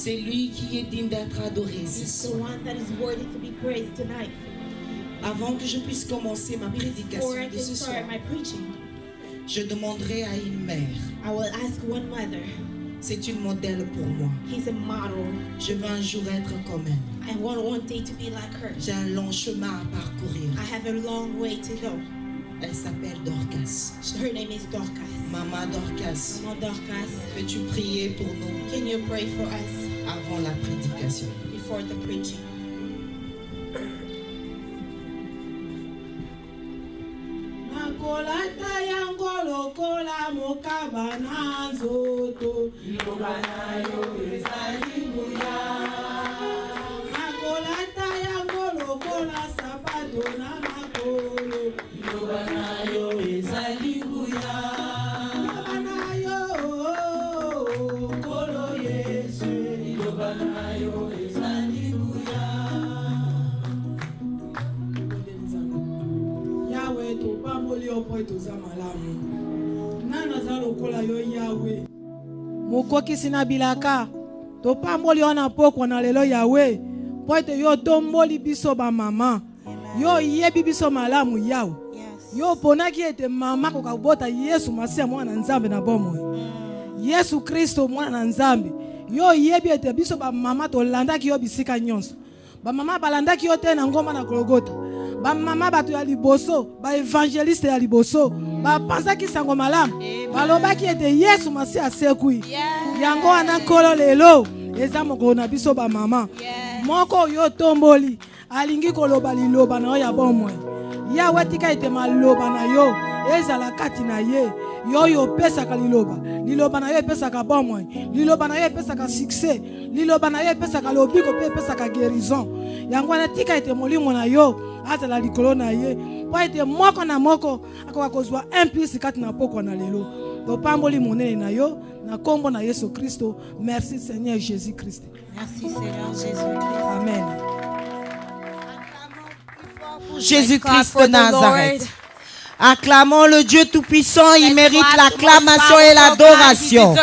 C'est lui qui est digne d'être adoré ce He's the soir. one that is worthy to be praised tonight. Avant que je puisse commencer ma Before prédication I de can ce soir, start my preaching, je demanderai à une mère. I will ask one mother. C'est une modèle pour moi. He's a model. Je veux un jour être comme elle. I want one day to be like her. J'ai un long chemin à parcourir. I have a long way to go. Elle s'appelle Dorcas. Her name is Dorcas. Maman Dorcas, Maman Dorcas, peux-tu prier pour nous can you pray for us avant la prédication? before the preaching? Nakolata yango lokola mokaba na nzoto liloba nayo ezali nguya. Nakolata yango lokola sapato na makolo liloba nayo ezali nguya. Liloba nayo kolo Yesu liloba nayo ezali nguya. Yahweh topamboli yo mpo toza malamu. Nana za lokola yo Yahweh. Mokokisi na bilaka. Topamboli yo na pokwa na lelo Yahweh. Po ete yo tomboli biso ba mama. Yo yebi biso malamu Yahweh. Yo ponaki ete mama kokabota Yesu Masiya mwana Nzambe na bomoi. Yesu Kristo mwana Nzambe. Yo yebi ete biso ba mama tolandaki yo bisika nyonso. Ba mama balandaki yo te na ngoma na Golgota. Ba mama bato ya liboso, ba evangeliste ya liboso, ba pensaki sango malamu. Balobaki ete Yesu Masiya asekui. Yango wana kolo lelo eza moko na biso ba mama. Moko yo tomboli alingi koloba liloba na yo ya bomoi. Yahweh tika ete maloba na yo ezala kati na ye. Yo yo pesaka liloba. Liloba na yo pesaka bomoi. Liloba na yo pesaka succès. Liloba na yo pesaka lobiko pe pesaka guérison. Yango wana tika ete molimo na yo azala likolo na ye. Po ete moko na moko akoka kozwa implice kati na poko na lelo. Topamboli monene na yo na kombo na Yesu Kristo. Merci Seigneur Jésus-Christ. Merci Seigneur Jésus-Christ. Amen. Jésus-Christ de Nazareth. Acclamons le Dieu Tout-Puissant, il mérite l'acclamation et l'adoration.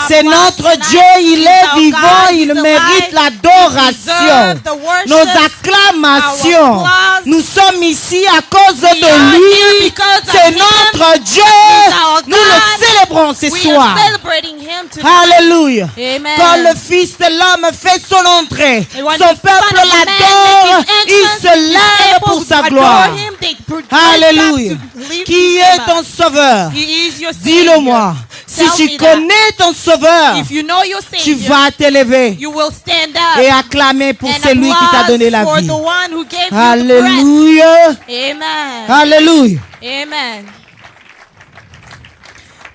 C'est notre Dieu, il est vivant, il mérite l'adoration. Nos acclamations, nous sommes ici à cause de lui. C'est notre Dieu, nous le célébrons ce soir. Alléluia. Quand le Fils de l'homme fait son entrée, son peuple l'adore, il se lève pour sa gloire. Alléluia. Qui est ton sauveur? Dis-le-moi. Si tu connais ton sauveur, tu vas t'élever et acclamer pour celui qui t'a donné la vie. Alléluia. Alléluia. Amen.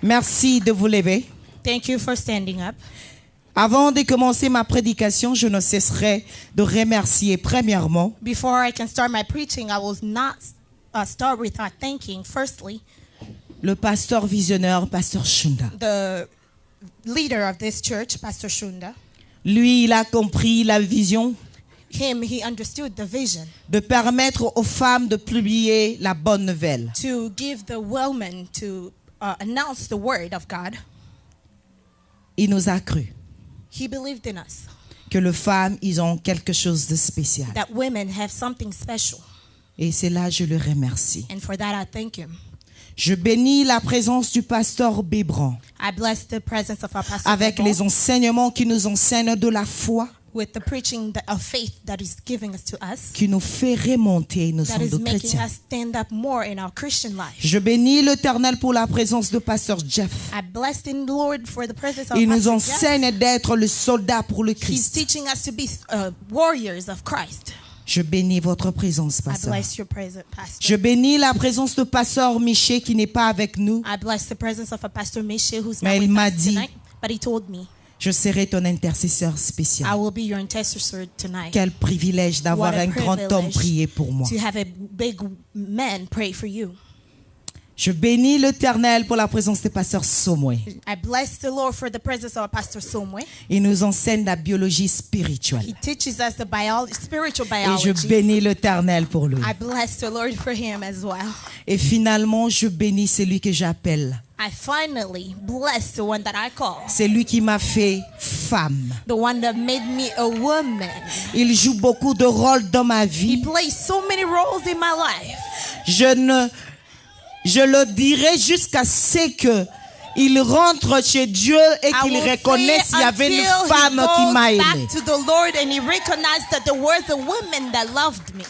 Merci de vous lever. Thank you for standing up. Avant de commencer ma prédication, je ne cesserai de remercier premièrement Before I can start my preaching, I will not start with thanking, firstly, le pasteur visionnaire, pasteur Shunda. the leader of this church, Pastor Shunda. Lui, il a compris la vision He understood the vision de permettre aux femmes de publier la bonne nouvelle. to give the women to announce the word of God. Il nous a cru He believed in us, que les femmes, ils ont quelque chose de spécial. that women have something special. Et c'est là je le remercie. And for that, I thank him. Je bénis la présence du pasteur Bébran I bless the presence of our pastor avec Bebo les enseignements qui nous enseignent de la foi, with the preaching of faith that is giving us to us, qui nous fait remonter nos that sommes is de making chrétiens. us stand up more in our Christian life. Je bénis l'Éternel pour la présence de pasteur Jeff. I bless the Lord for the presence of Il nous Pastor Jeff. enseigne d'être le soldat pour le He's Christ. teaching us to be warriors of Christ. Je bénis votre présence, I pasteur. bless your presence, Pastor. Je bénis la présence de pasteur Miché qui n'est pas avec nous. I bless the presence of a Pastor Mishe who's Mais not il with m'a us dit, tonight, but he told me, je serai ton intercesseur I spécial. will be your intercessor tonight. Quel privilège d'avoir What a un grand homme privilege prier pour moi. to have a big man pray for you. Je bénis l'Éternel pour la présence des pasteurs Somwe. I bless the Lord for the presence of Pastor Somwe. Il nous enseigne la biologie spirituelle. He teaches us the spiritual Et je biology. bénis l'Éternel pour lui. I bless the Lord for him as well. Et finalement, je bénis celui que j'appelle. I finally bless the one that I call, C'est lui qui m'a fait femme. the one that made me a woman. Il joue beaucoup de rôles dans ma He vie. plays so many roles in my life. Je le dirai jusqu'à ce que il rentre chez Dieu et I qu'il will reconnaisse say qu'il y avait until une he femme qui goes m'a aimé. back to the Lord and he recognized that there was a woman that loved me.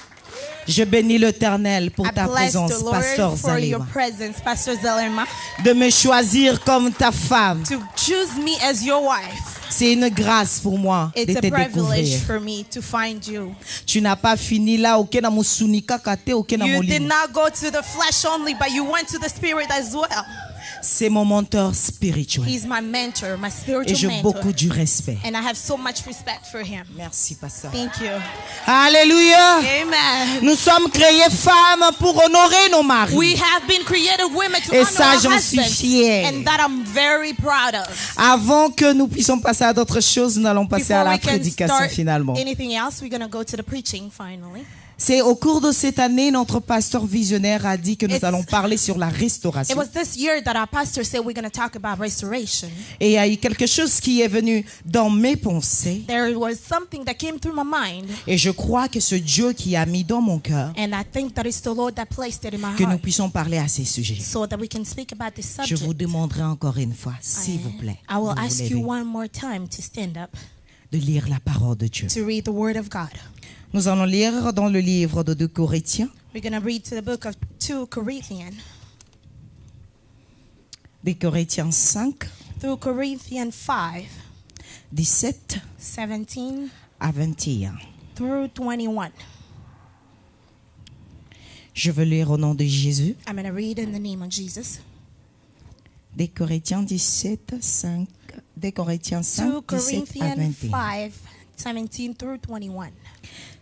Je bénis l'Éternel pour I ta bless présence, the Pasteur Lord for your Zalema. presence, Pastor Zalema, De me choisir comme ta femme. to choose me as your wife. C'est une grâce pour moi de It's te a privilege découvrir. for me to find you. Tu n'as pas fini là, aucun na musunika kate, aucun na You did molimo. not go to the flesh only, but you went to the spirit as well. C'est mon mentor spirituel. He's my mentor, my Et spiritual j'ai mentor. beaucoup du respect. And I have so much respect for him. Merci, pasteur. Thank you. Alléluia. Amen. Nous sommes créés femmes pour honorer nos maris. We have been created women to Et honor ça, our j'en suis husbands, fière. and that I'm very proud of. Avant que nous puissions passer à d'autres choses, nous allons passer à Before la we can prédication start finalement. anything else, we're going to go to the preaching finally. C'est au cours de cette année, notre pasteur visionnaire a dit que nous It's- allons parler sur la It restauration. was this year that our pastor said we're going to talk about restoration. Et il y a eu quelque chose qui est venu dans mes pensées. There was something that came through my mind, Et je crois que ce Dieu qui a mis dans mon cœur and I think that it's the Lord that placed it in my que nous heart puissions parler à ces sujets. so that we can speak about this Je vous subject. demanderai encore une fois, s'il vous plaît, I will de vous ask lever, you one more time to stand up de lire la parole de Dieu. to read the Word of God. Nous allons lire dans le livre de 2 Corinthiens, We're going to read to the book of 2 Corinthians. 2 Corinthiens 5, 2 Corinthians 5, 17 17 à 21. through 21. Je veux lire au nom de Jésus. I'm going to read in the name of Jesus. 2 Corinthiens 17, 5, 2 Corinthiens 5, 2 17 à Corinthians 21. 5, 17 through 21.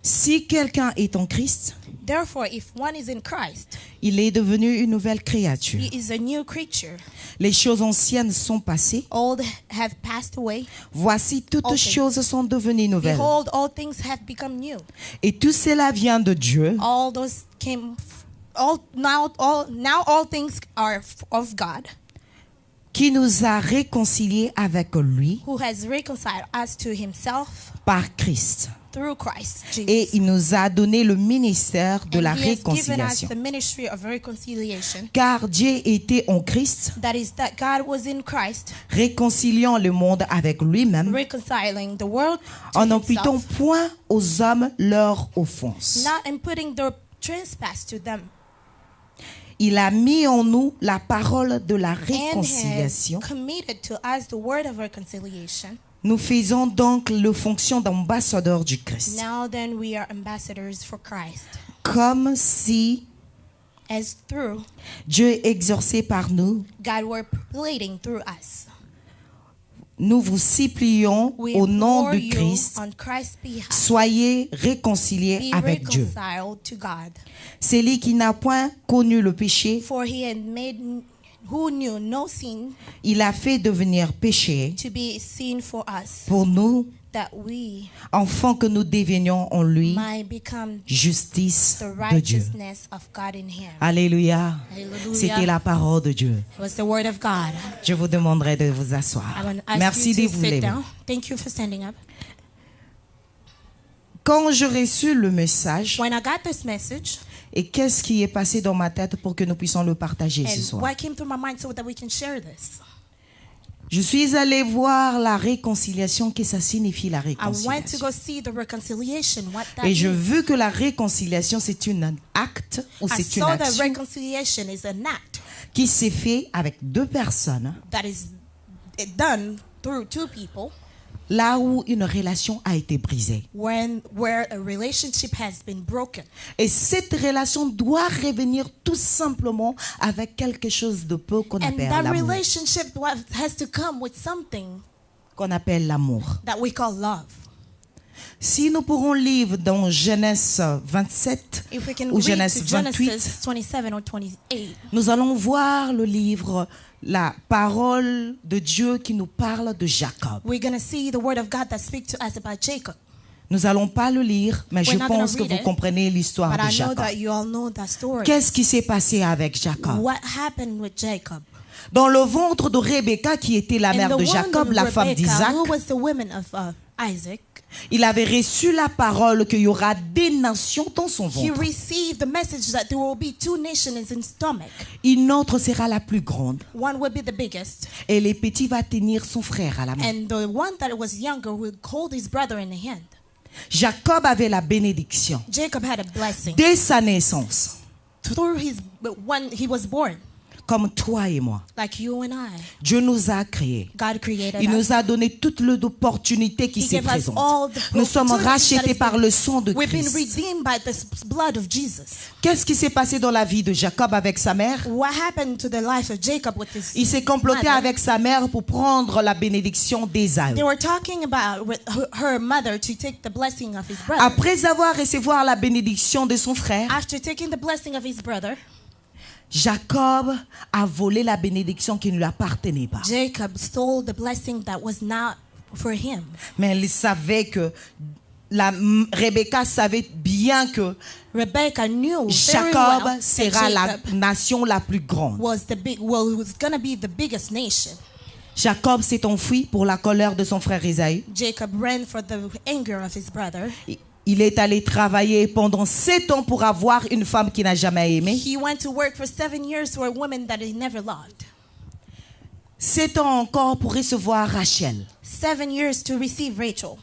Si quelqu'un est en Christ, Therefore, if one is in Christ, il est devenu une nouvelle créature. he is a new creature. Les choses anciennes sont passées. Old have passed away. Voici, toutes Okay. choses sont devenues nouvelles. Behold, all things have become new. Et tout cela vient de Dieu, All those came, now all things are of God, qui nous a réconciliés avec lui who has reconciled us to himself par Christ. through Christ Jesus. Et il nous a donné le ministère de And la he has given us réconciliation. the ministry of reconciliation. Car Dieu était en Christ, That is, that God was in Christ, réconciliant le monde avec lui-même, reconciling the world to en n'imputant himself, point aux hommes leurs offenses. not imputing their trespass to them, Il a mis en nous la parole de la and has réconciliation. committed to us the word of reconciliation. Nous faisons donc la fonction d'ambassadeur du Christ. Now then, we are ambassadors for Christ, Comme si as through Dieu exerçait par nous, God were pleading through us. nous vous supplions We au nom implore de you Christ, on Christ's behalf, soyez réconciliés be avec Dieu. reconciled to God. Celui qui n'a point connu le péché, For he had made who knew no sin il a fait devenir péché to be sin for us, pour nous, that we afin que nous devenions en lui might become justice the de Dieu. righteousness of God in him. Alléluia. Hallelujah. C'était la parole de Dieu. It was the word of God. Je vous demanderai de vous I asseoir. want to ask Merci de you vous to sit lever. down. Thank you for standing up. Quand je reçus le message, When I got this message, et qu'est-ce qui est passé dans ma tête pour que nous puissions le partager ce and soir? what came through my mind so that we can share this, Je suis allée voir la réconciliation, que ça signifie la I went to réconciliation. go see the reconciliation, what that Et je means. veux que la réconciliation, c'est un acte ou I c'est une saw that action reconciliation is an act qui s'est fait avec deux personnes, that is done through two people là où une relation a été brisée. where a relationship has been broken. Et cette relation doit revenir tout simplement avec quelque chose de peu qu'on And appelle that l'amour. relationship has to come with something Qu'on appelle l'amour. that we call love. Si nous pourrons lire dans Genèse 27 If we can ou read Genèse to 28, Genesis 27 or 28, nous allons voir le livre, la parole de Dieu qui nous parle de Jacob. we're going to see the word of God that speaks to us about Jacob. Nous n'allons pas le lire, mais je We're not gonna pense que read vous it, comprenez l'histoire But de I know Jacob. that you all know that story. Qu'est-ce qui s'est passé avec Jacob? What happened with Jacob? Dans le ventre de Rebecca, qui était la In mère the de womb Jacob, of la femme Rebekah, d'Isaac, who was the woman of Isaac, il avait reçu la parole qu'il y aura des nations dans son he ventre. received the message that there will be 2 nations in his stomach. Une autre sera la plus grande. One will be the biggest, Et le petit va tenir son frère à la main. and the one that was younger will hold his brother in the hand. Jacob avait la bénédiction Jacob had a blessing dès sa naissance, through when he was born, comme toi et moi. like you and I. Dieu nous a créés. God created Il us. nous a donné toutes les opportunités qui He se gave us présentent. all the Nous sommes opportunities that rachetés is par been- le sang de We've been Christ. redeemed by the blood of Jesus. Qu'est-ce qui s'est passé dans la vie de Jacob avec sa mère? What happened to the life of Jacob with his Il s'est comploté mother? avec sa mère pour prendre la bénédiction d'Ésaü. They were talking about with her mother to take the blessing of his brother. Après avoir recevoir la bénédiction de son frère, After taking the blessing of his brother, Jacob a volé la bénédiction qui ne lui appartenait pas. Jacob stole the blessing that was not for him. Mais il savait que Rebecca savait bien que Rebecca knew very Jacob well sera that la Jacob nation la plus grande. was going to be the biggest nation. Jacob s'est enfui pour la colère de son frère Ésaü. Jacob ran for the anger of his brother. Il est allé travailler pendant 7 ans pour avoir une femme qu'il n'a jamais aimée. He went to work for 7 years for a woman that he never loved. 7 ans encore pour recevoir Rachel. 7 years to receive Rachel.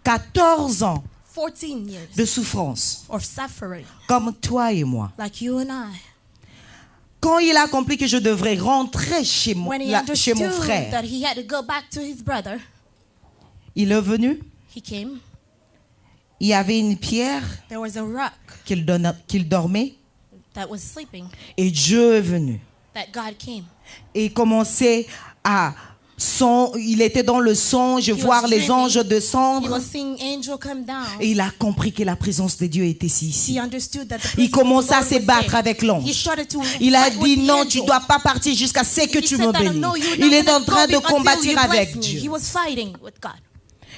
14 ans 14 years de souffrance, of suffering, comme toi et moi. like you and I. Quand il a compris que je devrais rentrer chez mon, When he chez mon understood frère, that he had to go back to his brother, il est venu. he came. Il y avait une pierre There was a rock qu'il dormait that was sleeping, et Dieu est venu. that God came. Et il commençait à il était dans le songe, He voir was les dreaming. anges He descendre. was seeing angel come down. Et il a compris que la présence de Dieu était ici. He understood that the Il presence of the commença à Lord se was battre there. avec He l'ange. started to Il a fight with dit the non, angel. tu ne dois pas partir jusqu'à ce que He tu said me that, bénisses. "No, you're Il not est en gonna train go de until you combattre bless avec me." Dieu. He was fighting with God.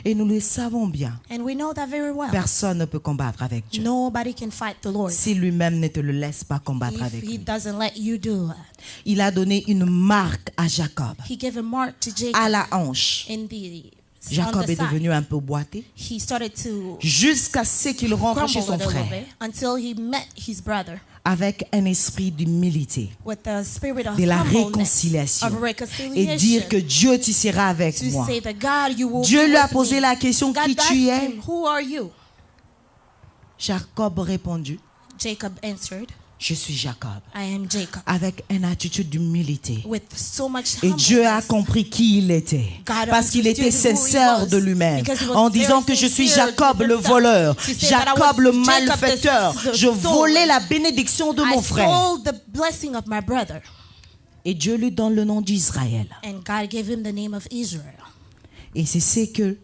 Et nous le savons bien. And we know that very well. Personne ne peut combattre avec Dieu Nobody can fight the Lord si lui-même ne te le laisse pas combattre if avec he lui. doesn't let you do it. Il a donné une marque à Jacob, He gave a mark to Jacob à la hanche. in the on Jacob the est side. devenu un peu boité He started to jusqu'à ce qu'il rentre chez crumble son a little frère bit until he met his brother avec un esprit d'humilité, with the spirit of de la humbleness, réconciliation, of et reconciliation, dire que Dieu tu seras avec to moi. say that God, you will Dieu be lui a with posé me. la question, God qui asked tu es? him, who are you? Jacob répondit, Jacob answered, je suis Jacob, I am Jacob, avec une attitude d'humilité. with so much Et Dieu a humbleness. compris qui il était, God parce qu'il était understood who he sincère was, de lui-même, because he was en disant very que je suis sincere Jacob with le himself. voleur, To say that I Jacob was le Jacob malfaiteur, the je stolen. volais la bénédiction de I mon frère. stole the blessing of my brother. Et Dieu lui donne le nom d'Israël. And God gave him the name of Israel. Et c'est ce que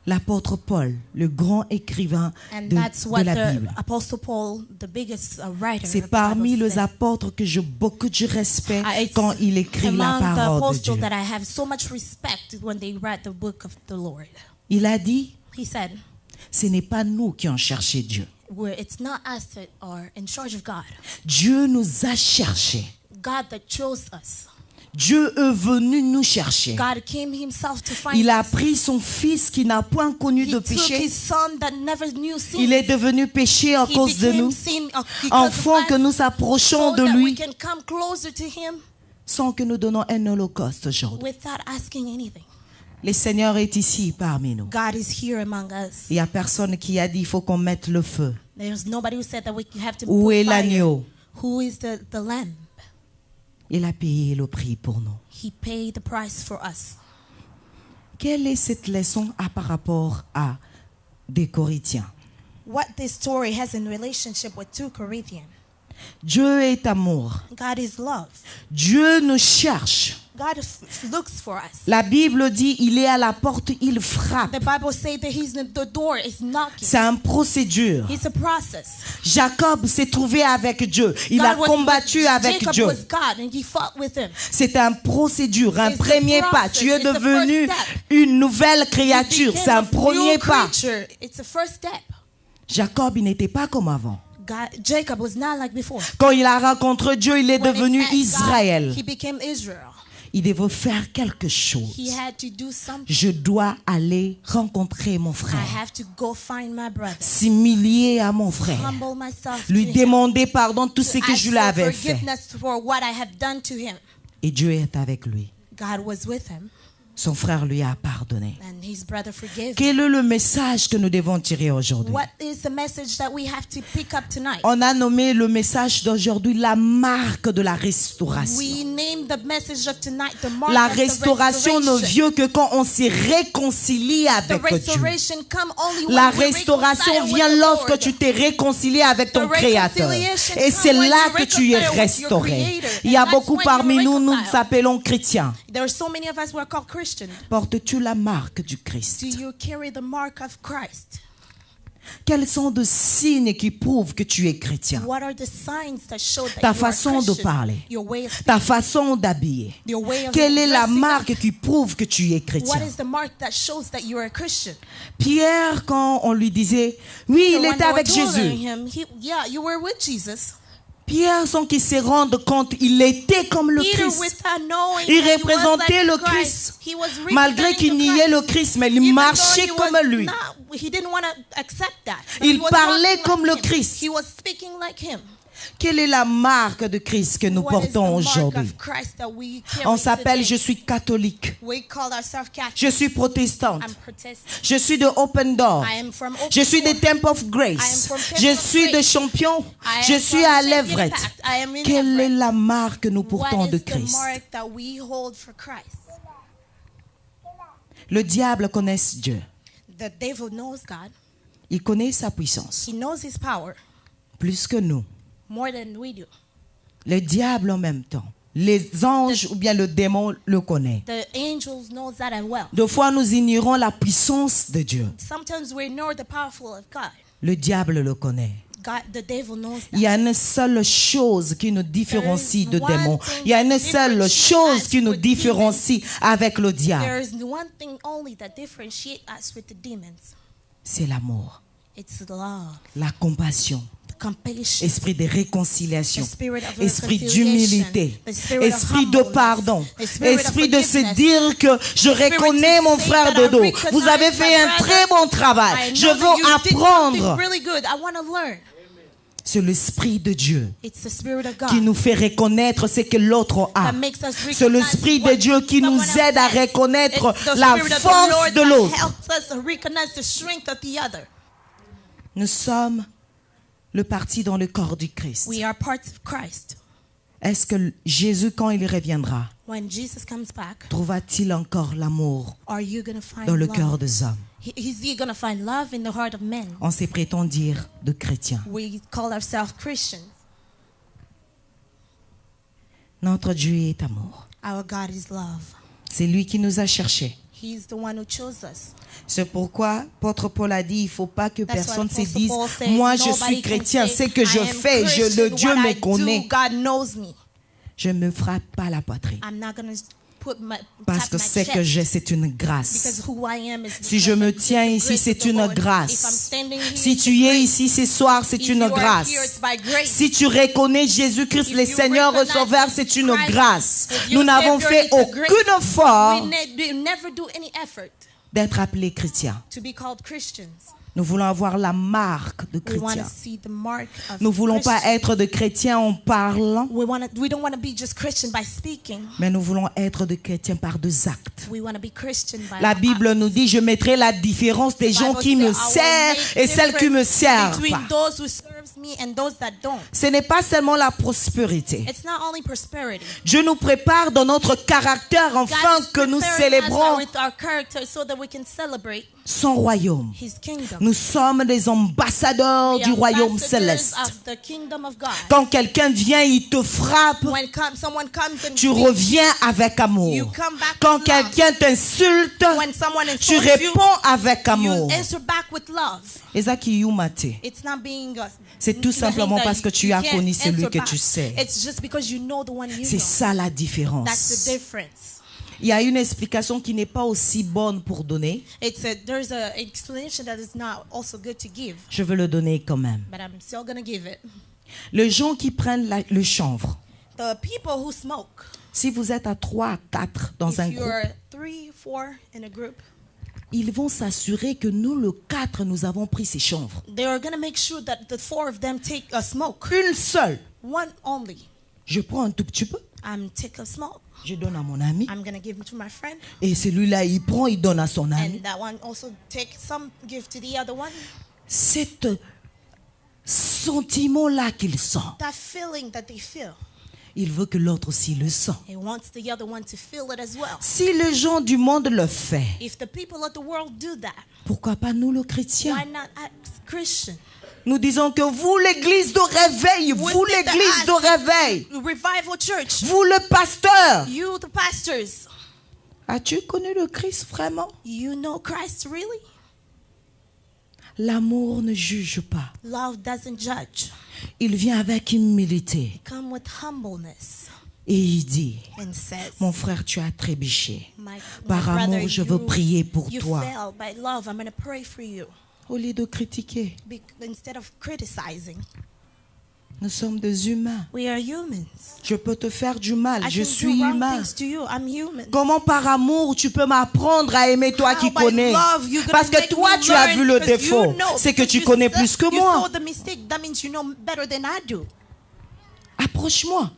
l'apôtre Paul, le grand écrivain And de that's what la the Bible, Apostle Paul, the biggest writer, c'est of the parmi Bible les said. apôtres que j'ai beaucoup de respect It's quand il écrit la among the parole de apostles Dieu. that I have so much respect when they write the book of the Lord. Il a dit, He said, ce n'est pas nous qui avons cherché Dieu. it's not us that are in charge of God. Dieu nous a cherchés. God that chose us. Dieu est venu nous chercher. God came himself to find Il a us. pris son fils qui n'a point connu He de took péché. his son that never knew sin. Il est devenu péché à He cause de became nous, sin because afin of que us, nous approchions so de that we lui can come closer to him sans que nous donnons un holocauste aujourd'hui. without asking anything. Le Seigneur est ici parmi nous. God is here among us. Il n'y a personne qui a dit il faut qu'on mette le feu. There's nobody who said that we have to Où put est fire. l'agneau? Who is the lamb? Il a payé le prix pour nous. He paid the price for us. Quelle est cette leçon par rapport à des Corinthiens? What this story has in relationship with 2 Corinthians. Dieu est amour. God is love. Dieu nous cherche. God looks for us. La Bible dit, il est à la porte, il frappe. The Bible says that he's at the door is knocking. C'est une procédure. It's a process. Jacob s'est trouvé avec Dieu. Il God a was combattu with- avec Jacob Dieu. was God and he fought with him. C'est une procédure, un It's the premier pas. process. Tu es It's the devenu first step. une nouvelle He créature. became C'est un a premier new pas. creature. It's the first step. Jacob, il n'était pas comme avant. Jacob was not like before. Quand il a rencontré Dieu, il est When he devenu met God, Israël. he became Israel. Il devait faire quelque chose. He had to do something. Je dois aller rencontrer mon I frère. have to go find my brother. S'humilier à mon frère. Humble myself Lui to him. demander pardon de tout ce To que ask je lui for avais fait. forgiveness for what I have done to him. Et Dieu est avec lui. God was with him Son frère lui a pardonné. and his brother forgave him. Quel est le message que nous devons tirer aujourd'hui? What is the message that we have to pick up tonight? On a nommé le message d'aujourd'hui la marque de la restauration. We name the message of tonight the mark La of the restauration ne restoration. vient que quand on s'est réconcilié The avec Dieu. restoration come only when La we restauration reconcile with vient the lorsque Lord. tu t'es réconcilié avec ton The Créateur. reconciliation Et comes c'est when là you que tu es reconcile with your restauré. Creator. Il y a And that's beaucoup when parmi you're nous, nous reconciled. s'appelons chrétiens. There are so many of us who are called Christians. Portes-tu la marque du Christ? Do you carry the mark of Christ? Quels sont les signes qui prouvent que tu es chrétien? What are the signs that show that Ta you are façon de Christian? parler. Your way of Ta façon d'habiller. your way of Quelle est la dressing marque up. qui prouve que tu es What chrétien? is the mark that shows that you are a Christian? Pierre, quand on lui disait, oui, il So when était they were avec telling Jésus. him, yeah, you were with Jesus. Pierre, sans qu'il se rende compte, il était comme le Peter, Christ. without knowing Il that he was représentait like le Christ. He was Malgré representing qu'il the niait le Christ. Christ, mais il Even though marchait he comme was lui. he didn't want to accept that. But Il he was parlait walking comme like le him. Christ. He was speaking like him. Quelle est la marque de Christ que nous What is the portons mark aujourd'hui? of Christ that we carry On s'appelle today? je suis catholique, We call ourselves Catholic. je suis protestante, I'm Protestant. je suis de Open Door, I am from Open je suis Door. de Temple of I am Grace, from Temple je of suis de Grace. Champion, I je am suis from à Champion l'Everett. Impact. I am in Quelle est Everett. la marque que nous portons What de is the Christ? mark that we hold for Christ? Le diable connaît Dieu. The devil knows God. Il connaît sa puissance, He knows his power plus que nous. more than we do. Le diable en même temps. Les anges ou bien le démon le connaît. The angels knows that as well. Des fois, nous ignorons la puissance de Dieu. Sometimes we ignore the powerful of God. Le diable le connaît. God, the devil knows Il y that. a une seule chose qui nous différencie de There is démons. one thing Il y a une that seule differentiates chose us qui nous with différencie avec le diable. There is one thing only that differentiates us with the demons. C'est l'amour, It's love, la compassion, the compassion, esprit de réconciliation, the spirit of esprit reconciliation, d'humilité, the spirit of esprit de humbleness, pardon, the spirit of esprit de se forgiveness. dire que je reconnais to mon say frère that de I dos. recognize Vous avez my fait un brother. très bon I travail. know Je that veux you did something apprendre. really good. I want to learn. C'est l'esprit de Dieu It's the spirit of God qui nous fait reconnaître ce que l'autre a. that makes us C'est l'esprit de Dieu qui nous aide à reconnaître la force de l'autre. helps us to recognize the strength of the other. Nous sommes le parti dans le corps du Christ. We are parts of Christ. Est-ce que Jésus, quand il reviendra, When Jesus comes back, trouvera-t-il encore l'amour are you going to find dans le love? cœur des hommes? Is he going to find love in the heart of men? On s'est prétend dire de chrétiens. We call ourselves Christians. Notre Dieu est amour. Our God is love. C'est lui qui nous a cherchés. He's the one who chose us. C'est pourquoi l'apôtre Paul a dit, il ne faut pas que That's why personne se Apostle dise, Paul said, moi je nobody suis can chrétien, say, c'est que je I am fais, le Christian, Dieu what me I do, connaît. God knows me. Je ne me frappe pas la poitrine. I'm not going to put my Parce que tap my c'est que chest, j'ai, c'est une because grâce. who I am is Si je me because tiens of the ici, grace c'est of the une Lord. If I'm grâce. standing here, Si it's tu a es grace. ici ce soir, c'est If une you are grâce. here, it's by grace. Si tu reconnais Jésus-Christ, If le you Seigneur recognize Sauveur, c'est une Christ grâce. as your Nous n'avons Savior, fait it's a grace. aucun effort We never do any effort d'être appelés chrétiens. to be called Christians. Nous voulons avoir la marque de We want to chrétien. see the mark of Nous ne voulons pas Christian. être de chrétiens en parlant, We don't want to be just Christian by speaking. mais nous voulons être de chrétiens par des actes. We want to be Christian by La our Bible acts. nous dit, je mettrai la différence des gens Bible qui me says, I will servent make et celles qui me difference servent between pas. those who serves me and those that don't. Ce n'est pas seulement la prospérité. It's not only prosperity. Dieu nous prépare dans notre caractère God afin is que nous preparing us célébrons with our character so that we can celebrate son royaume. His kingdom. Nous sommes des ambassadeurs We du are royaume ambassadors céleste. of the kingdom of God. Quand quelqu'un vient, il te frappe, When someone comes and tu speaks, reviens avec amour. you come back Quand with love. quelqu'un t'insulte, When someone tu insults you, réponds avec amour. you answer back with love. Ezaki Yumate. It's not being C'est tout simplement parce que tu as connu celui que tu sais. It's just because you know the one you C'est know. ça la That's the différence. difference. Il y a une explication qui n'est pas aussi bonne pour donner. There's an explanation that is not also good to give, Je veux le donner quand même. but I'm still gonna give it. Les gens qui prennent le chanvre, The people who smoke, si vous êtes à 3 à 4 dans if un groupe, you're 3, 4 in a group, ils vont s'assurer que nous, le 4, nous avons pris ces chanvres. they are gonna make sure that the 4 of them take a smoke. Une seule. One only. Je prends un tout petit peu, I'm take a smoke. je donne à mon ami. I'm gonna give it to my friend, Et celui-là, il prend, il donne à son ami. and that one also take some, give to the other one. Cet sentiment-là qu'il sent, That feeling that they feel, il veut que l'autre aussi le sent. he wants the other one to feel it as well. Si les gens du monde le font, If the people of the world do that, pourquoi pas nous, le why chrétien? not as Christian? Nous disons que vous, l'église de réveil, vous, l'église de réveil, Revival Church, vous, le pasteur, you the pastors, as-tu connu le Christ vraiment? you know Christ really? L'amour ne juge pas. Love doesn't judge. Il vient avec humilité Come with humbleness et il dit, and says, mon frère, tu as trébuché. my Par brother, amour, je veux prier pour you toi. fail. By love, I'm going to pray for you. Au lieu de critiquer, Instead of criticizing, nous sommes des humains. we are humans. Je peux te faire du mal, I je can suis do wrong humain. things to you. I'm human. Comment par amour tu peux m'apprendre à aimer toi How qui by connais? love you gonna Parce que make toi me tu as learn vu le because défaut. you know, C'est que because tu you connais saw- plus que you moi. saw the mistake. That means you know better than I do. Approche-moi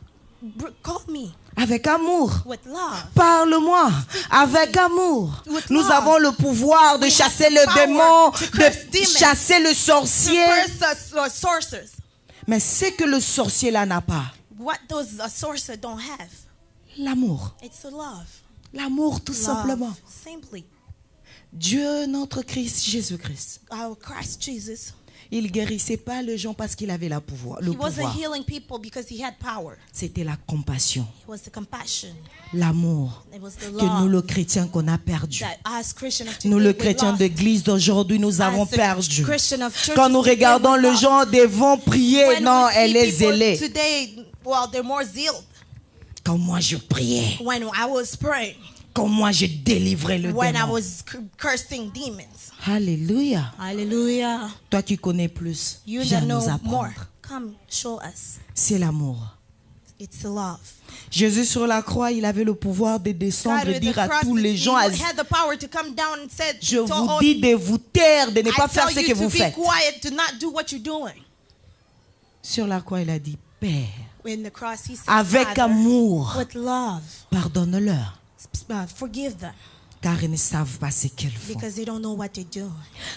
Call me avec amour. with love. Parle-moi avec amour. With Nous love. avons le pouvoir de We chasser have le power démon, to curse de demons, chasser le To sorcier. curse sorcerers. Mais c'est que le sorcier là n'a pas. What those sorcerers don't have, L'amour. it's the love. L'amour tout simplement. Love, simply. Dieu, notre Christ, Jésus-Christ. Our Christ Jesus, Il guérissait pas les gens parce qu'il avait le he pouvoir. wasn't healing people because he had power. C'était la compassion, It was the compassion. l'amour It was the que nous, love le chrétien, qu'on a perdu. that as Christians of Nous, today, le with chrétien love, d'église d'aujourd'hui, nous avons as a perdu. Christian of churches Quand nous today, regardons with les love, gens devant prier, when non, we see elle est people zélée. today, well, they're more zeal. Quand moi je priais, When I was praying, quand moi je délivrais le when I démon. was cursing demons. Alléluia. Hallelujah. Toi qui connais plus, You viens that nous know more, apprendre. come show us. C'est l'amour. It's the love. Jésus sur la croix, il avait le pouvoir de descendre God et with dire the à cross, tous les he gens, had the power to come down and said, je told vous all- dis de vous taire, de ne I pas faire tell ce you que to vous be faites. quiet, to not do what you're doing. Sur la croix, il a dit, Père, In the cross, he said, avec Father, amour, with love, pardonne-leur, forgive them car ils ne savent pas ce qu'ils font. because they don't know what they're doing.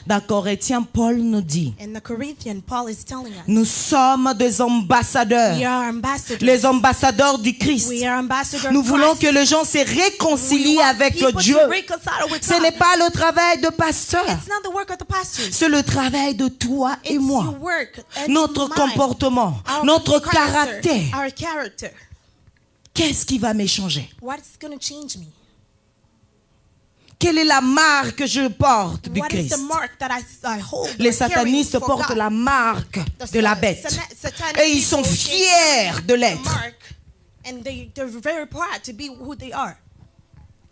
Dans Corinthiens, Paul nous dit, In the Corinthian, Paul is telling us, nous sommes des ambassadeurs, we are ambassadors. les ambassadeurs du Christ. We are ambassadors. Nous of voulons Christ. que les gens se We réconcilient want avec people Dieu. to reconcile with Ce God. n'est pas le travail de pasteur, It's not the work of the pastors. c'est le travail de toi et It's moi. your work and Notre mine. comportement, Our notre character. caractère. Our character. Qu'est-ce qui va m'échanger? What's going to change me? Quelle est la marque que je porte du What is Christ? the mark that I hold? Les or carry satanistes for portent God? la marque The de la bête. satanic Et ils sont people, fiers de the l'être. mark, and they're very proud to be who they are.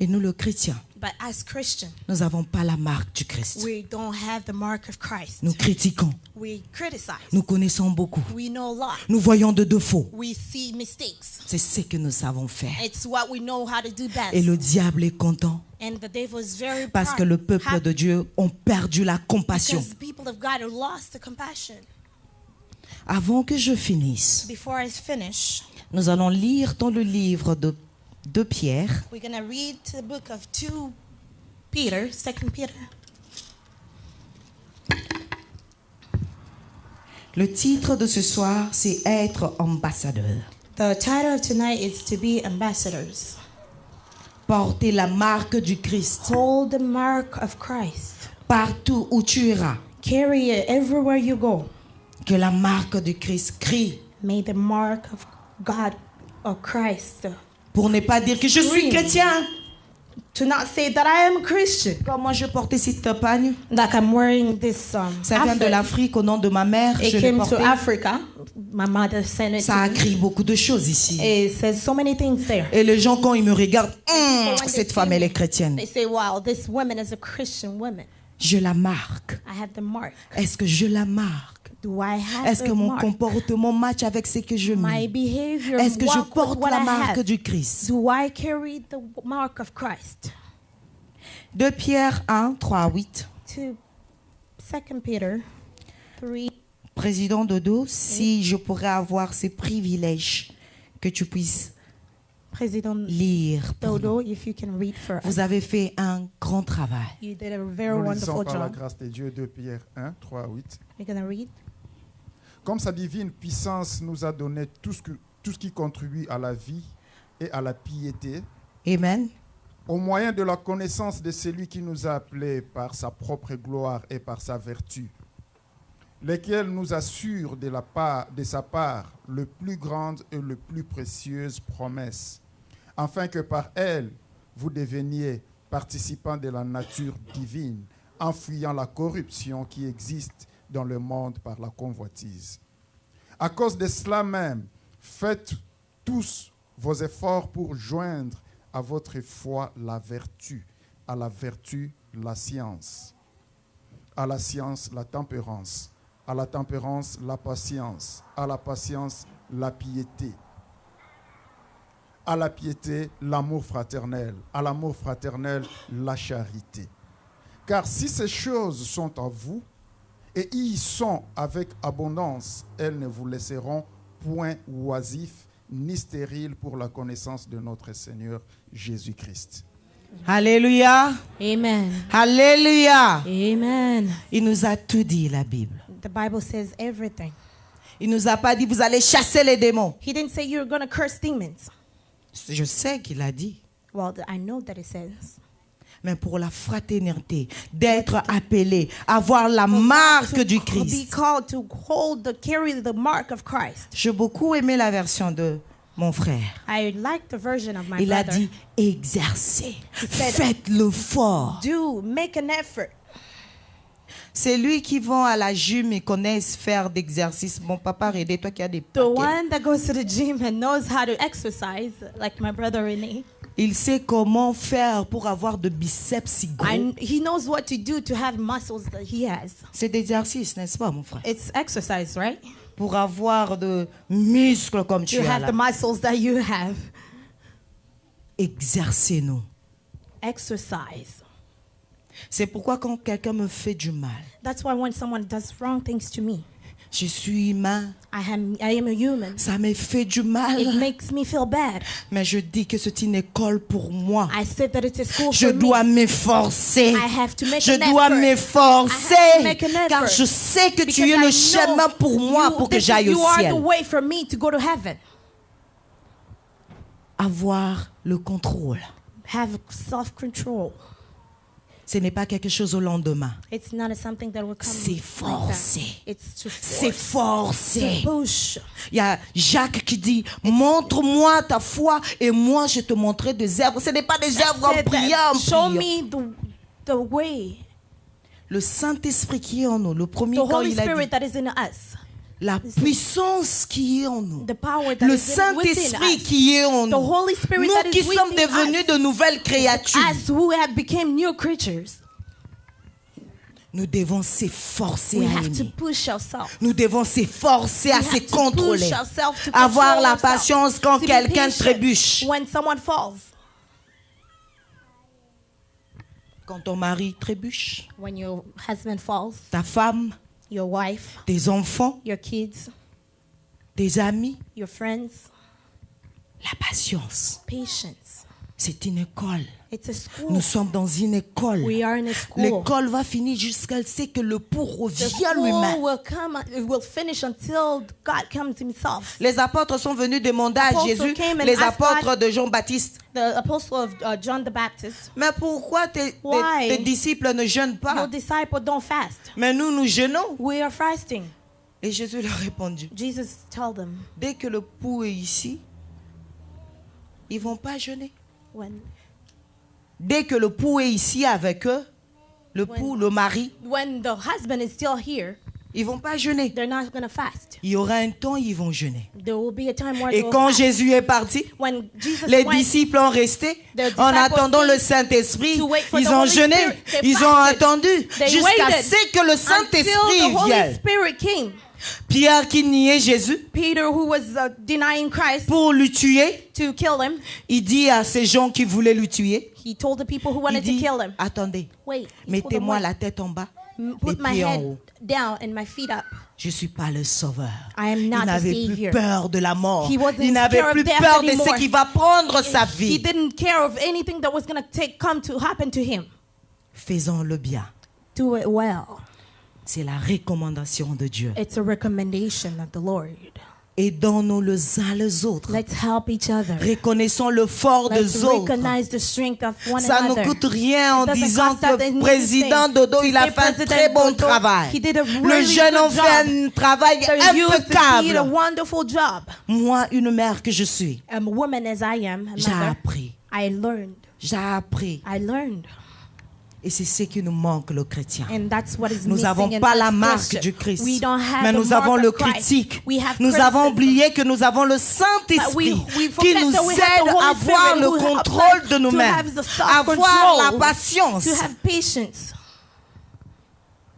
Et nous, le chrétien, But as Christians, nous n'avons pas la marque du Christ. we don't have the mark of Christ. Nous critiquons, We criticize. nous connaissons beaucoup. We know a lot. Nous voyons de défauts. We see mistakes. C'est ce que nous savons faire. It's what we know how to do best. Et le diable est content And the devil is very parce proud, que le peuple de Dieu ont perdu la compassion. because the people of God have lost the compassion. Avant que je finisse, Before I finish, nous allons lire dans le livre de Pierre, we're going to read the book of 2 Peter, 2 Peter. le titre de ce soir, c'est Être ambassadeur. The title of tonight is to be ambassadors. Porter la marque du Christ. Hold the mark of Christ. partout où tu iras, Carry it everywhere you go. que la marque de Christ crie. May the mark of God or Christ. Pour ne pas dire que je suis Oui. chrétien. To not say that I am a Christian. Comment je portais cette pagne? Like I'm wearing this Ça vient de outfit. l'Afrique au nom de ma mère. It Je l'ai came to porté. Africa. My mother sent it Ça to a me. écrit beaucoup de choses ici. It says so many things there. Et les gens, quand ils me regardent, when they cette see femme, elle me, est chrétienne. They say, wow, this woman is a Christian woman. Je la marque. I have the mark. Est-ce que je la marque? Do I have Est-ce que the mon mark? comportement match avec ce que je My mets? behavior Est-ce que je walk with porte what la I marque have. du Christ? Do I carry the mark of Christ? 2 Pierre 1, 3 à 8. To 2 Peter 3. Président Dodo, si je pourrais avoir ces privilèges que tu puisses President lire. pour Dodo, nous. if you can read for us. Vous avez fait un grand travail. You did a very Nous lisons wonderful par la job. grâce de Dieu 2 Pierre 1, 3 à 8. You're going to read? Comme sa divine puissance nous a donné tout ce qui contribue à la vie et à la piété, Amen. au moyen de la connaissance de celui qui nous a appelés par sa propre gloire et par sa vertu, lesquels nous assurent de sa part le plus grande et le plus précieuse promesse, afin que par elle, vous deveniez participants de la nature divine, en fuyant la corruption qui existe dans le monde par la convoitise. À cause de cela même, faites tous vos efforts pour joindre à votre foi la vertu, à la vertu la science, à la science la tempérance, à la tempérance la patience, à la patience la piété, à la piété l'amour fraternel, à l'amour fraternel la charité. Car si ces choses sont en vous et y sont avec abondance, elles ne vous laisseront point oisifs ni stériles pour la connaissance de notre Seigneur Jésus-Christ. Alléluia. Amen. Alléluia. Amen. Il nous a tout dit, la Bible. The Bible says everything. Il nous a pas dit, vous allez chasser les démons. He didn't say you're going to curse demons. Je sais qu'il a dit. Well, I know that it says. Mais pour la fraternité, d'être appelé, avoir la marque du Be Christ. called to carry the mark of Christ. J'ai beaucoup aimé la version de mon frère. I like the version of my Il a brother. dit, exercez, said, faites-le fort. Do make an effort. C'est lui qui vont à la gym et connaissent faire d'exercice. Mon papa, aidez toi qui as des The paquets. one that goes to the gym and knows how to exercise, like my brother Renee. Il sait comment faire pour avoir de biceps si gros. And he knows what to do to have muscles that he has. C'est d'exercice, n'est-ce pas, mon frère? It's exercise, right? Pour avoir de muscles comme tu To as have là. the muscles that you have. Exercez-nous. Exercise. C'est pourquoi quand quelqu'un me fait du mal, That's why when someone does wrong things to me, je suis humain, I am a human. ça me fait du mal. It makes me feel bad. Mais je dis que c'est une école pour moi. I said that it's a school Je for me. dois m'efforcer. I have to make Je an dois effort. I have m'efforcer. to make an effort. Car je sais que tu Because es I le know chemin pour moi pour que this is- j'aille au you are ciel. the way for me to go to heaven. Avoir le contrôle. Have self-control. Ce n'est pas quelque chose au lendemain. It's not something that will come C'est like forcé. that. It's to C'est force, forcé. to push. Il y a Jacques qui dit, montre-moi ta foi et moi je te montrerai des œuvres. Ce n'est pas des œuvres en Said that, priant. en show priant. me the way. Le Saint-Esprit qui est en nous, le premier The quand Holy il a Spirit dit, that is in us. la puissance qui est en nous. The power that Le is within Saint-Esprit us. qui est en The nous. Holy Spirit that Nous is qui sommes within devenus us. de nouvelles créatures. Us who have become new creatures. Nous devons s'efforcer We à have to aimer. push ourselves. Nous devons s'efforcer à We se have to contrôler. push ourselves to Avoir control la ourselves. patience quand To be quelqu'un patient trébuche. when someone falls. Quand ton mari trébuche, When your husband falls, ta femme, your wife, tes enfants, your kids, tes amis, your friends, la patience. patience. C'est une école. It's a school. Nous sommes dans une école. We are in a school. L'école va finir jusqu'à ce que le pour The revient school lui-même. will finish until God comes himself. Les apôtres sont venus demander à Apostles Jésus, came and les asked apôtres de Jean-Baptiste, The apostle of John the Baptist, mais pourquoi tes Why? disciples ne jeûnent your pas? disciples don't fast. Mais nous jeûnons. We are fasting. Et Jésus leur a répondu, Jesus told them dès que le pou est ici, ils ne vont pas jeûner. Dès que le pou est ici avec eux, le pou, le mari, when the husband is still here, ils ne vont pas jeûner. they're not going to fast. Il y aura un temps, ils vont jeûner. There will be a time where Et they will quand fast. Jésus est parti, When Jesus les went, disciples ont resté The en disciples attendant le stayed Saint-Esprit. to wait for Ils the ont Holy jeûné, Spirit. They ils ont fasted. attendu They jusqu'à waited ce que le until Saint-Esprit the Holy vienne. Spirit came. Pierre qui niait Jésus Peter, who was denying Christ pour le tuer, to kill him, il dit à ces gens qui voulaient le tuer, he told the people who il wanted to dit, kill him, attendez, wait, he told them, mettez-moi wait, la tête en bas, les put my pieds en head haut. down and my feet up. Je ne suis pas le sauveur. I am Il not the n'avait plus savior. peur de la mort. He wasn't Il n'avait scared of plus death peur de anymore. ce qui va prendre sa He vie. didn't care of anything that was going to happen to him. Faisons le bien. Do it well. C'est la recommandation de Dieu. It's a recommendation of the Lord. Aidons-nous les uns les autres. Let's help each other. Reconnaissons le fort Let's des autres. recognize the strength of one Ça ne another. coûte rien en It doesn't disant cost us que anything président Dodo, to il a say fait un President très bon Dodo, travail. he did a Le really jeune good ont fait job. un travail The youth did a impeccable. wonderful job. Moi, une mère que je suis, A woman as I am, a j'ai mother, appris. I learned. I learned. Et c'est ce qui nous manque, le chrétien. And that's what is Nous missing n'avons in pas us la marque Christians. du Christ, We don't have mais the nous mark avons of le Christ. critique. We have Nous avons criticism. oublié que nous avons le But Saint-Esprit we qui forget nous that we have aide the Holy à avoir Spirit le who helps contrôle us de to nous-mêmes, have the avoir self-control, la patience, to have patience,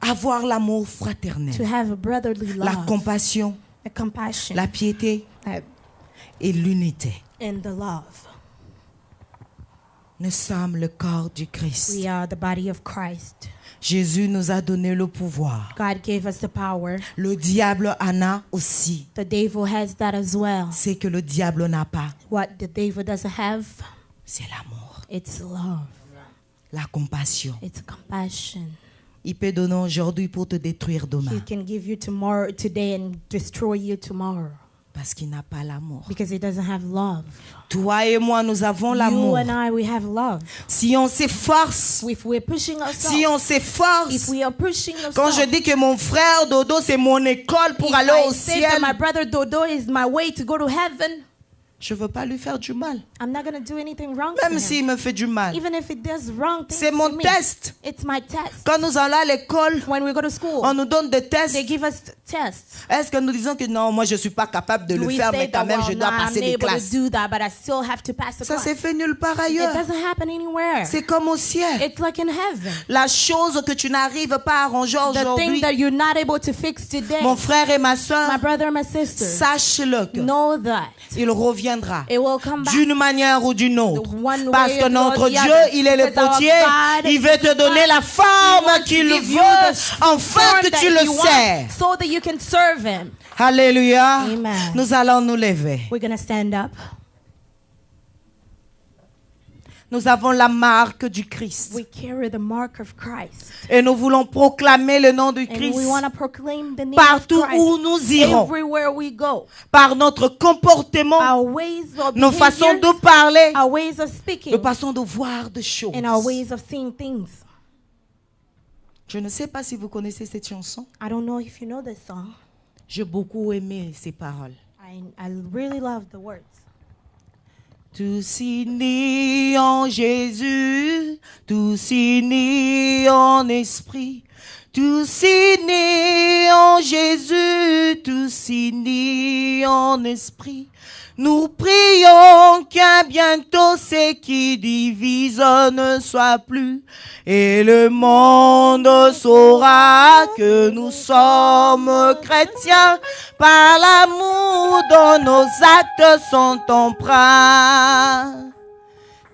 avoir l'amour fraternel, to have a brotherly la love, compassion, a compassion, la piété uh, et l'unité. and the love. Nous sommes le corps du Christ. We are the body of Christ. Jésus nous a donné le pouvoir. God gave us the power. Le diable en a aussi. The devil has that as well. C'est que le diable n'a pas. What the devil doesn't have, C'est l'amour, it's love, la compassion. it's compassion. Il peut donner aujourd'hui pour te détruire He demain. can give you tomorrow, today, and destroy you tomorrow Parce qu'il n'a pas l'amour. because he doesn't have love. Toi et moi, nous avons You l'amour. and I, we have love. Si on s'efforce, If we're pushing ourselves, si on if s'efforce, we are pushing quand ourselves, je dis que mon frère Dodo, c'est mon école pour if aller I au say that my ciel, brother Dodo is my way to go to heaven, je ne veux pas lui faire du mal. I'm not going to do anything wrong to Même him. s'il me fait du mal. Even if it does wrong things C'est mon to me, test. it's my test. Quand nous allons à l'école, When we go to school, on nous donne des tests. they give us tests. Est-ce que nous disons que non, moi je ne suis pas capable de Do le we faire, say mais quand that, même well, je dois no, passer I'm des able classes? to do that, but I still have to pass the Ça class. s'est fait nulle part It ailleurs. doesn't happen anywhere. C'est comme au ciel. It's like in heaven. La chose que tu n'arrives pas à arranger The thing aujourd'hui, that you're not able to fix today, mon frère et ma my soeur, brother and my sister, sache-le que know that il reviendra it will come back. d'une manière ou d'une autre. The one Parce way que or notre the Dieu, other. il est le Because our potier. God Il veut te donner la forme wants to qu'il give you veut, the enfin form que that tu he le wants sers. so that you can serve him. Alléluia. Amen. Nous allons nous lever. We're going to stand up. Nous avons la marque du Christ. We carry the mark of Christ. Et nous voulons proclamer le nom du And Christ we want to proclaim the name partout of Christ où nous irons. everywhere we go. Par notre comportement, Our ways of nos façons behavior, de parler, our ways of speaking, nos façons de voir des choses. and our ways of seeing things. Je ne sais pas si vous connaissez cette chanson. I don't know if you know this song. J'ai beaucoup aimé ces paroles. I really love the words. Tout s'unit en Jésus, tout s'unit en esprit. Tout s'unit en Jésus, tout s'unit en esprit. Nous prions qu'un bientôt ce qui divise ne soit plus. Et le monde saura que nous sommes chrétiens par l'amour dont nos actes sont empreints.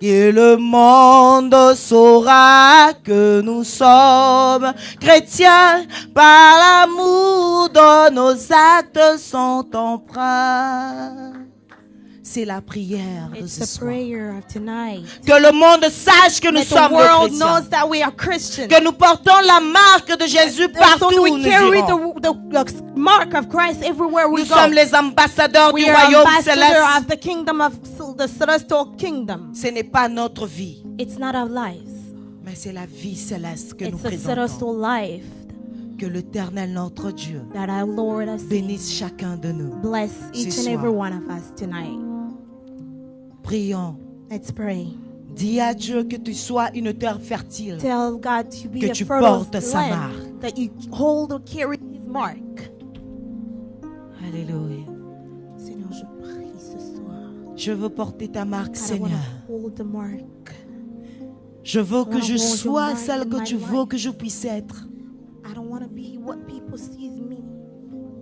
Et le monde saura que nous sommes chrétiens par l'amour dont nos actes sont empreints. C'est la prière de It's ce the soir. prayer of tonight. Que le monde sache que nous That the sommes des world chrétiens. knows that we are Christians. Que nous portons la marque de Jésus partout So où we nous carry irons. the mark of Christ everywhere we Nous go. sommes les ambassadeurs du We are royaume ambassadors céleste. of the kingdom of the celestial kingdom. Ce n'est pas notre vie, It's not our lives. mais c'est la vie céleste que nous It's a présentons. celestial life Que l'Éternel, notre Dieu, that our Lord has bénisse chacun de nous. bless each Ce and soir. every one of us tonight. Prions. Let's pray. Dis à Dieu que tu sois une terre fertile. Tell God to be Que a tu fertile portes sa land, marque. that you hold or carry His mark. Alléluia. Seigneur, je prie ce soir. Je veux porter ta marque, God, I want Seigneur. to hold the mark. Je veux que je hold your sois mark celle in que my tu veux life. que je puisse être. I don't want to be what people sees me.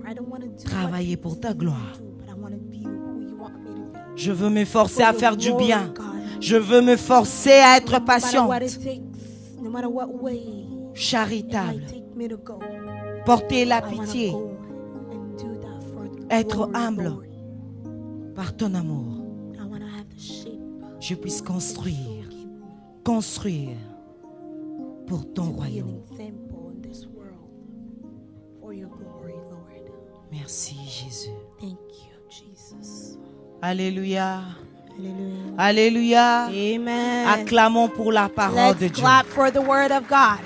I don't want to do Travailler what pour ta people gloire. see me do, but I want to be who you want me to be. Je veux m'efforcer For à your faire du glory, bien. God. Je veux me forcer à être No matter patiente, what it takes, no matter what way it might charitable, take me to go, porter la I wanna pitié go and do that for the Être glory, humble. Lord. par ton amour. I want to have the shape Je puisse construire, you give me construire pour ton to be an royaume. example in this world for your glory, Lord. Merci Jésus. Thank you, Jesus. Alléluia. Hallelujah. Alléluia. Amen. Acclamons pour la parole de Let's Dieu. clap for the word of God.